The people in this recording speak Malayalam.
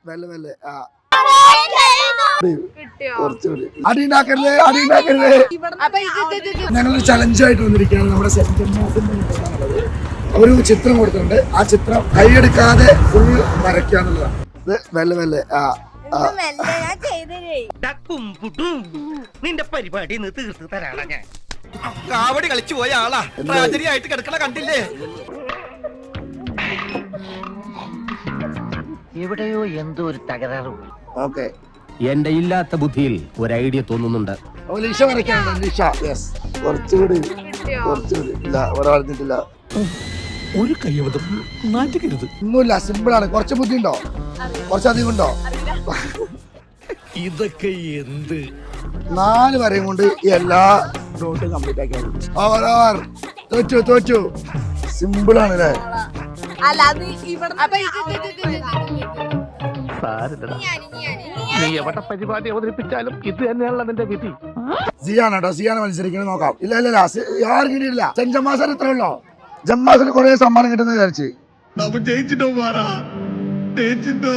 മെല്ലെ മെല്ലെ കുറച്ചുകൂടി അടിയുണ്ടാക്കരുത് അടിയുണ്ടാക്കരുത്. ഞങ്ങളൊരു ചലഞ്ചായിട്ട് വന്നിരിക്കുകയാണ്. നമ്മുടെ ഒരു ചിത്രം കൊടുത്തിട്ടുണ്ട്. ആ ചിത്രം കൈയെടുക്കാതെ ഫുൾ വരയ്ക്കുക എന്നുള്ളതാണ്. ഇത് മെല്ലെ മെല്ലെ നിന്റെ പരിപാടി തീർത്ത് തരാണ് ഞാൻ. കാവടി കളിച്ചു പോയ ആളാ ട്രാജഡി ആയിട്ട് കിടക്കണ കണ്ടില്ലേ? എവിടെയോ എന്തോ ഒരു തകരാറ്. ഓക്കെ, എന്റെ ഇല്ലാത്ത ബുദ്ധിയിൽ ഒരു ഐഡിയ തോന്നുന്നുണ്ട്. ലിഷ വരയ്ക്കാനുണ്ട്. ലിഷ യെസ്, കുറച്ചുകൂടി കുറച്ചുകൂടി. ഇല്ല, ഒരാളിട്ടില്ല. ഒരു കയ്യബദ്ധം നാറ്റിക്കരുത്. ഒന്നുമില്ല, സിമ്പിൾ ആണ്. കുറച്ച് ബുദ്ധി ഉണ്ടോ? കുറച്ചധികം ഉണ്ടോ? ഇതൊക്കെ എന്ത് 4 വരെയും കൊണ്ട് എല്ലാ ഡോട്ടും കംപ്ലീറ്റ് ആക്കിയാൽ തോറ്റു. സിമ്പിൾ ആണ് അല്ലേ? നീ എവിടെ പരിപാടി അവതരിപ്പിച്ചാലും ഇത് തന്നെയാണല്ലോ നിന്റെ വിധി. സിയാണ് കേട്ടോ, സിയാണ് മത്സരിക്കുന്നത്. നോക്കാം. ഇല്ല ആർക്കും കിട്ടിയില്ല. ജമ്മാസൻ ഇത്ര ഉള്ളോ? ജമ്മാസിന് കുറെ സമ്മാനം കിട്ടുന്ന വിചാരിച്ച് ജയിച്ചിട്ടോ ജയിച്ചിട്ടോ.